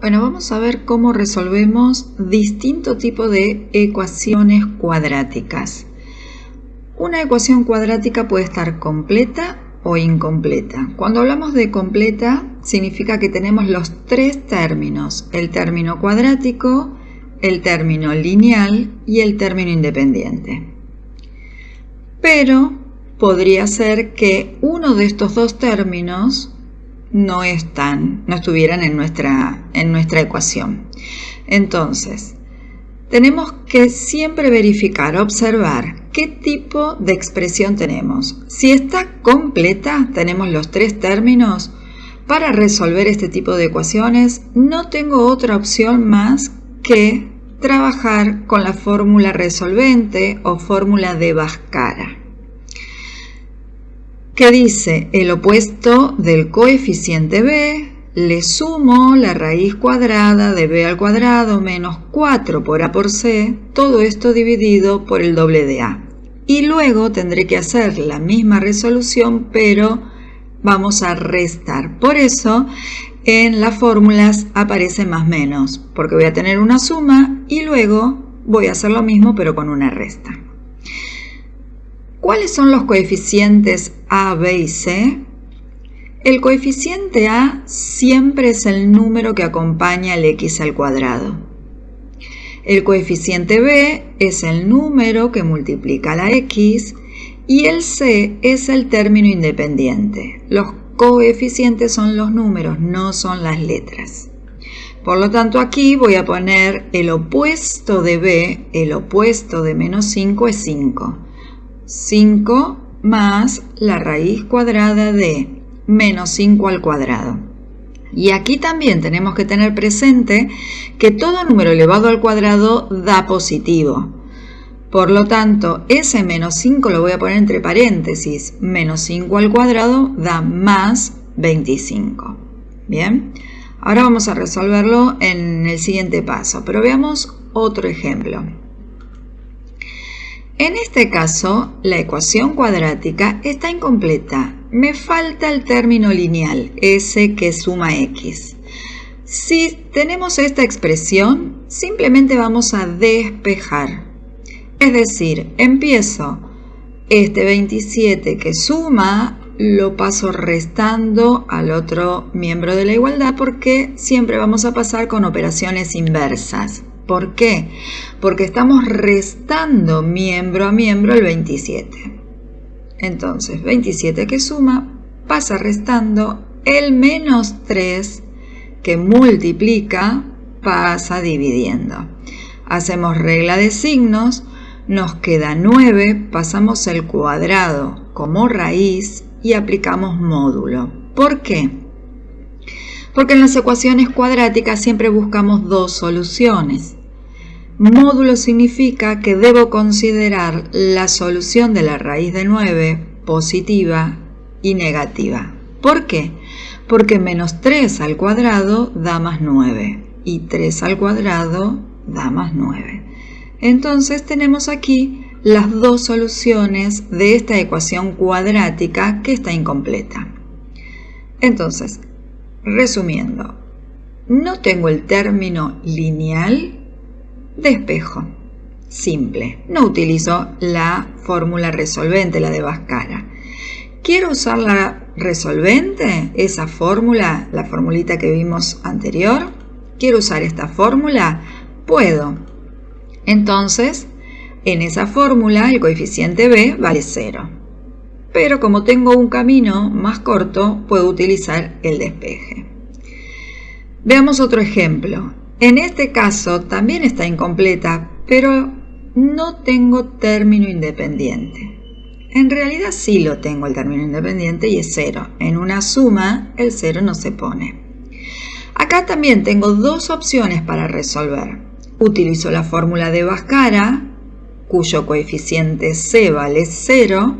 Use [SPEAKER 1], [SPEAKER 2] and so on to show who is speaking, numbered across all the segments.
[SPEAKER 1] Bueno, vamos a ver cómo resolvemos distintos tipos de ecuaciones cuadráticas. Una ecuación cuadrática puede estar completa o incompleta. Cuando hablamos de completa, significa que tenemos los tres términos: el término cuadrático, el término lineal y el término independiente. Pero podría ser que uno de estos dos términos no estuvieran en nuestra ecuación. Entonces, tenemos que siempre verificar, observar qué tipo de expresión tenemos. Si está completa, tenemos los tres términos. Para resolver este tipo de ecuaciones, no tengo otra opción más que trabajar con la fórmula resolvente o fórmula de Bhaskara, que dice el opuesto del coeficiente b, le sumo la raíz cuadrada de b al cuadrado menos 4 por a por c, todo esto dividido por el doble de a. Y luego tendré que hacer la misma resolución, pero vamos a restar. Por eso en las fórmulas aparece más menos, porque voy a tener una suma y luego voy a hacer lo mismo pero con una resta. ¿Cuáles son los coeficientes a, b y c? El coeficiente a siempre es el número que acompaña al x al cuadrado. El coeficiente b es el número que multiplica la x y el c es el término independiente. Los coeficientes son los números, no son las letras. Por lo tanto, aquí voy a poner el opuesto de b, el opuesto de menos 5 es 5. 5 más la raíz cuadrada de menos 5 al cuadrado. Y aquí también tenemos que tener presente que todo número elevado al cuadrado da positivo. Por lo tanto, ese menos 5 lo voy a poner entre paréntesis. Menos 5 al cuadrado da más 25. Bien, ahora vamos a resolverlo en el siguiente paso, pero veamos otro ejemplo. En este caso, la ecuación cuadrática está incompleta. Me falta el término lineal, s que suma x. Si tenemos esta expresión, simplemente vamos a despejar. Es decir, empiezo este 27 que suma, lo paso restando al otro miembro de la igualdad, porque siempre vamos a pasar con operaciones inversas. ¿Por qué? Porque estamos restando miembro a miembro el 27. Entonces, 27 que suma, pasa restando, el menos 3 que multiplica, pasa dividiendo. Hacemos regla de signos, nos queda 9, pasamos el cuadrado como raíz y aplicamos módulo. ¿Por qué? Porque en las ecuaciones cuadráticas siempre buscamos dos soluciones. Módulo significa que debo considerar la solución de la raíz de 9 positiva y negativa. ¿Por qué? Porque menos 3 al cuadrado da más 9 y 3 al cuadrado da más 9. Entonces tenemos aquí las dos soluciones de esta ecuación cuadrática que está incompleta. Entonces, resumiendo, no tengo el término lineal, despejo, simple. No utilizo la fórmula resolvente, la de Bhaskara. ¿Quiero usar la resolvente? Esa fórmula, la formulita que vimos anterior. ¿Quiero usar esta fórmula? Puedo. Entonces, en esa fórmula el coeficiente b vale 0. Pero como tengo un camino más corto, puedo utilizar el despeje. Veamos otro ejemplo. En este caso también está incompleta, pero no tengo término independiente. En realidad sí lo tengo el término independiente y es 0. En una suma el 0 no se pone. Acá también tengo dos opciones para resolver. Utilizo la fórmula de Bhaskara, cuyo coeficiente c vale 0,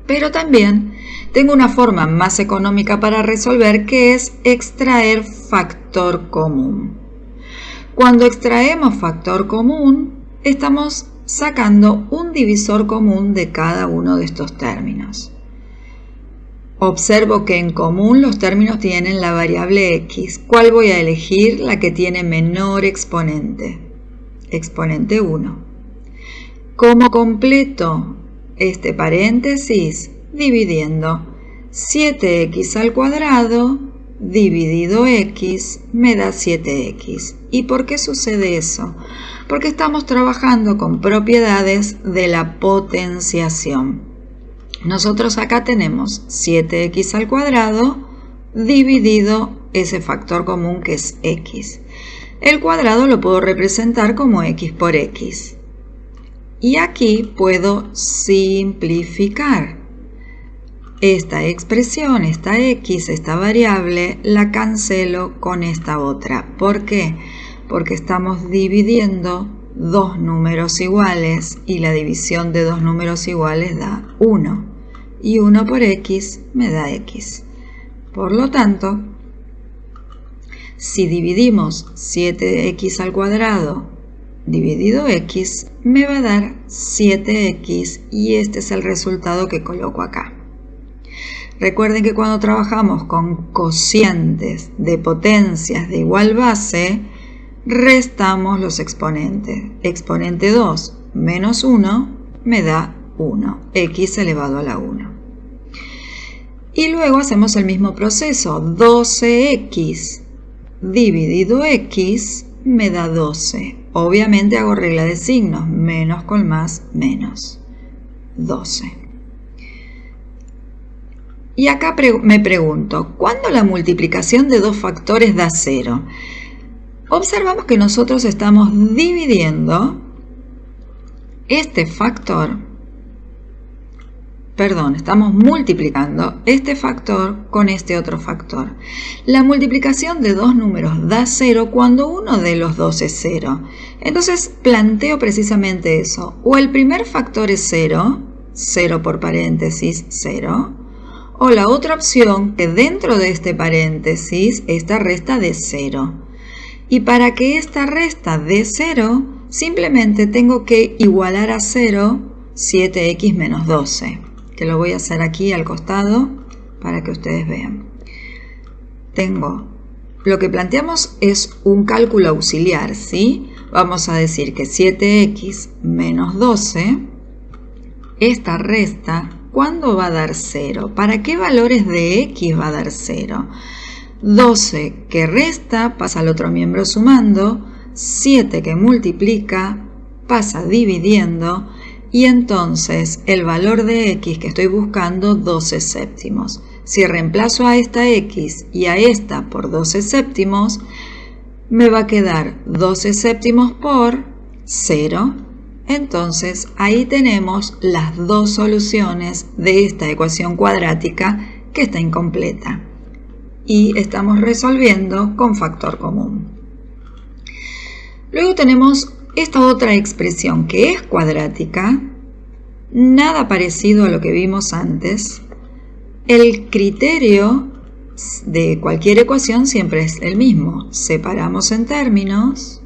[SPEAKER 1] pero también tengo una forma más económica para resolver, que es extraer factor común. Cuando extraemos factor común, estamos sacando un divisor común de cada uno de estos términos. Observo que en común los términos tienen la variable x. ¿Cuál voy a elegir? La que tiene menor exponente. Exponente 1. ¿Cómo completo este paréntesis? Dividiendo 7x al cuadrado dividido x me da 7x. ¿Y por qué sucede eso? Porque estamos trabajando con propiedades de la potenciación. Nosotros acá tenemos 7x al cuadrado dividido ese factor común que es x. El cuadrado lo puedo representar como x por x. Y aquí puedo simplificar. Esta expresión, esta x, esta variable, la cancelo con esta otra. ¿Por qué? Porque estamos dividiendo dos números iguales y la división de dos números iguales da 1. Y 1 por x me da x. Por lo tanto, si dividimos 7x al cuadrado dividido x, me va a dar 7x y este es el resultado que coloco acá. Recuerden que cuando trabajamos con cocientes de potencias de igual base, restamos los exponentes. Exponente 2 menos 1 me da 1, x elevado a la 1. Y luego hacemos el mismo proceso. 12x dividido x me da 12. Obviamente hago regla de signos, menos con más, menos. 12. Y acá me pregunto, ¿cuándo la multiplicación de dos factores da 0? Observamos que nosotros estamos dividiendo este factor, estamos multiplicando este factor con este otro factor. La multiplicación de dos números da 0 cuando uno de los dos es 0. Entonces planteo precisamente eso. O el primer factor es 0, 0 por paréntesis, 0. O la otra opción, que dentro de este paréntesis, esta resta de 0. Y para que esta resta dé 0, simplemente tengo que igualar a 0 7x menos 12. Que lo voy a hacer aquí al costado para que ustedes vean. Lo que planteamos es un cálculo auxiliar, ¿sí? Vamos a decir que 7x menos 12, esta resta, ¿cuándo va a dar 0? ¿Para qué valores de x va a dar 0? 12 que resta pasa al otro miembro sumando, 7 que multiplica pasa dividiendo y entonces el valor de x que estoy buscando 12 séptimos. Si reemplazo a esta x y a esta por 12 séptimos, me va a quedar 12 séptimos por 0. Entonces ahí tenemos las dos soluciones de esta ecuación cuadrática que está incompleta. Y estamos resolviendo con factor común. Luego tenemos esta otra expresión que es cuadrática, nada parecido a lo que vimos antes. El criterio de cualquier ecuación siempre es el mismo. Separamos en términos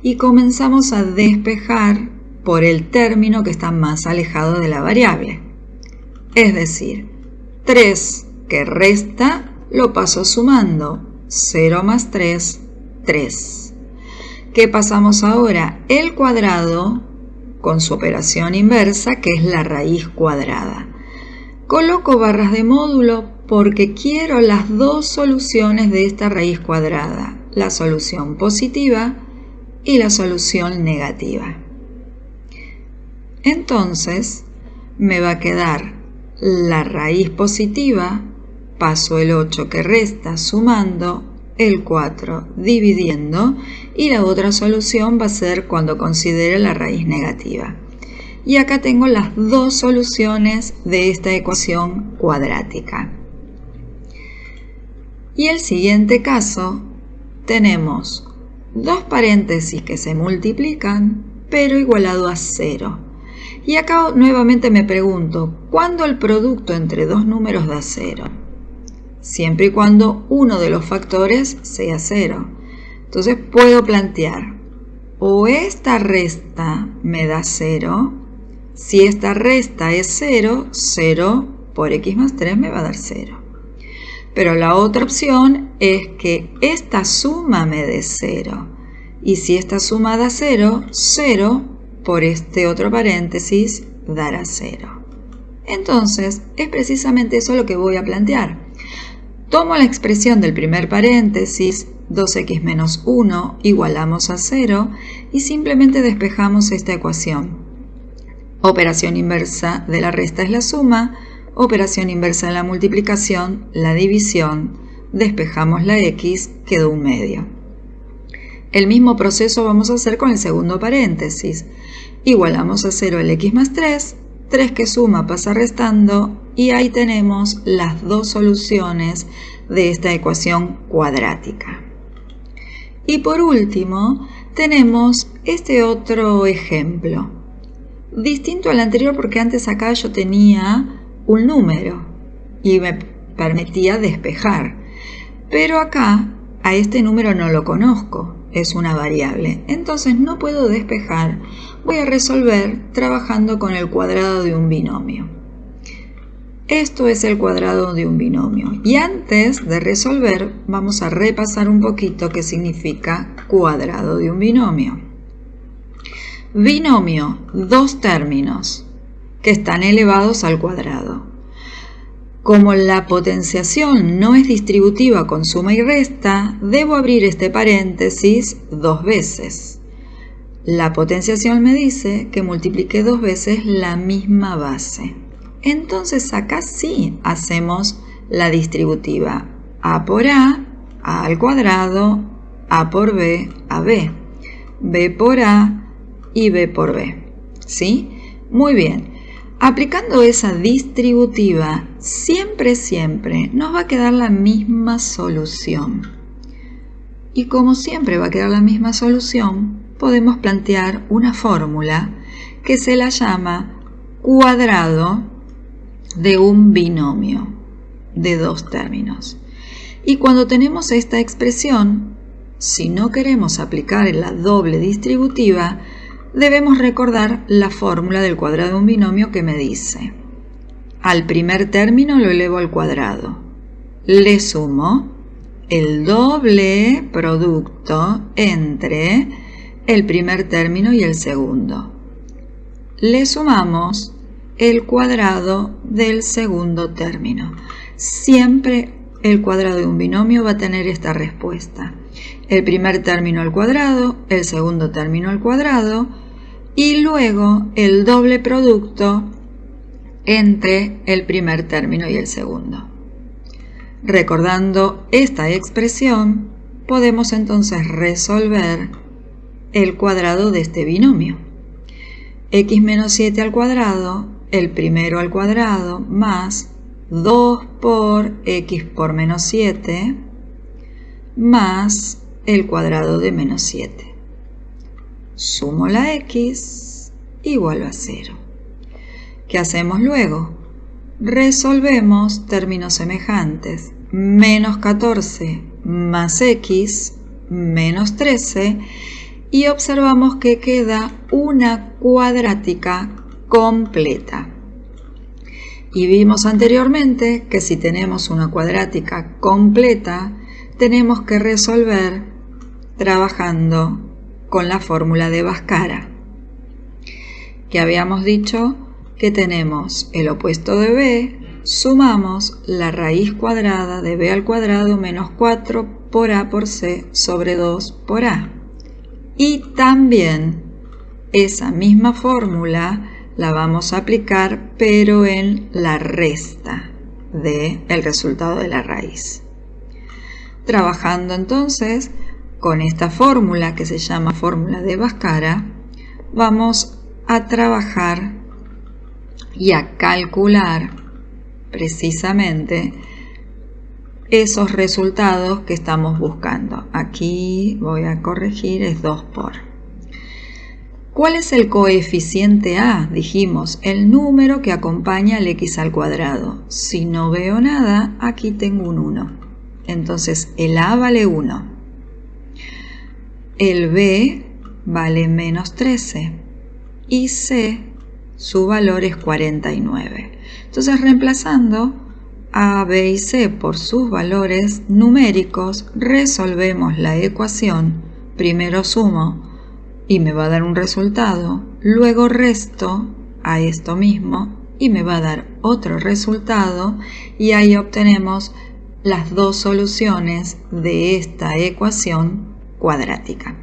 [SPEAKER 1] y comenzamos a despejar por el término que está más alejado de la variable. Es decir, 3 que resta lo paso sumando. 0 más 3, 3. ¿Qué pasamos ahora? El cuadrado con su operación inversa, que es la raíz cuadrada. Coloco barras de módulo porque quiero las dos soluciones de esta raíz cuadrada. La solución positiva y la solución negativa. Entonces, me va a quedar la raíz positiva, paso el 8 que resta sumando, el 4 dividiendo y la otra solución va a ser cuando considere la raíz negativa. Y acá tengo las dos soluciones de esta ecuación cuadrática. Y el siguiente caso tenemos dos paréntesis que se multiplican pero igualado a 0. Y acá nuevamente me pregunto, ¿cuándo el producto entre dos números da 0? Siempre y cuando uno de los factores sea 0. Entonces puedo plantear, o esta resta me da 0, si esta resta es 0, 0 por x más 3 me va a dar 0. Pero la otra opción es que esta suma me dé 0. Y si esta suma da 0, 0 por este otro paréntesis dará 0. Entonces, es precisamente eso lo que voy a plantear. Tomo la expresión del primer paréntesis, 2x menos 1, igualamos a 0, y simplemente despejamos esta ecuación. Operación inversa de la resta es la suma, operación inversa de la multiplicación, la división, despejamos la x, quedó un medio. El mismo proceso vamos a hacer con el segundo paréntesis. Igualamos a 0 el x más 3, 3 que suma pasa restando, y ahí tenemos las dos soluciones de esta ecuación cuadrática. Y por último, tenemos este otro ejemplo. Distinto al anterior porque antes acá yo tenía un número y me permitía despejar. Pero acá a este número no lo conozco, es una variable. Entonces no puedo despejar, voy a resolver trabajando con el cuadrado de un binomio. Esto es el cuadrado de un binomio. Y antes de resolver vamos a repasar un poquito qué significa cuadrado de un binomio. Binomio, dos términos que están elevados al cuadrado. Como la potenciación no es distributiva con suma y resta, debo abrir este paréntesis dos veces. La potenciación me dice que multiplique dos veces la misma base. Entonces acá sí hacemos la distributiva. A por A al cuadrado, A por B, a B. B por A y B por B. ¿Sí? Muy bien. Aplicando esa distributiva, siempre nos va a quedar la misma solución. Y como siempre va a quedar la misma solución, podemos plantear una fórmula que se la llama cuadrado de un binomio de dos términos. Y cuando tenemos esta expresión, si no queremos aplicar la doble distributiva, debemos recordar la fórmula del cuadrado de un binomio que me dice: al primer término lo elevo al cuadrado, le sumo el doble producto entre el primer término y el segundo. Le sumamos el cuadrado del segundo término. Siempre el cuadrado de un binomio va a tener esta respuesta: el primer término al cuadrado, el segundo término al cuadrado, y luego el doble producto entre el primer término y el segundo. Recordando esta expresión, podemos entonces resolver el cuadrado de este binomio. X menos 7 al cuadrado, el primero al cuadrado, más 2 por x por menos 7, más el cuadrado de menos 7. Sumo la x igual a 0. ¿Qué hacemos luego? Resolvemos términos semejantes. Menos 14 más x menos 13, y observamos que queda una cuadrática completa. Y vimos anteriormente que si tenemos una cuadrática completa, tenemos que resolver trabajando con la fórmula de Bhaskara, que habíamos dicho que tenemos el opuesto de b, sumamos la raíz cuadrada de b al cuadrado menos 4 por a por c sobre 2 por a. Y también esa misma fórmula la vamos a aplicar, pero en la resta del resultado de la raíz. Trabajando entonces con esta fórmula que se llama fórmula de Bhaskara, vamos a trabajar y a calcular precisamente esos resultados que estamos buscando. Aquí voy a corregir, es 2 por. ¿Cuál es el coeficiente a? Dijimos, el número que acompaña al x al cuadrado. Si no veo nada, aquí tengo un 1. Entonces el a vale 1. El b vale menos 13 y c su valor es 49. Entonces, reemplazando A, B y C por sus valores numéricos, resolvemos la ecuación. Primero sumo y me va a dar un resultado, luego resto a esto mismo y me va a dar otro resultado, y ahí obtenemos las dos soluciones de esta ecuación cuadrática.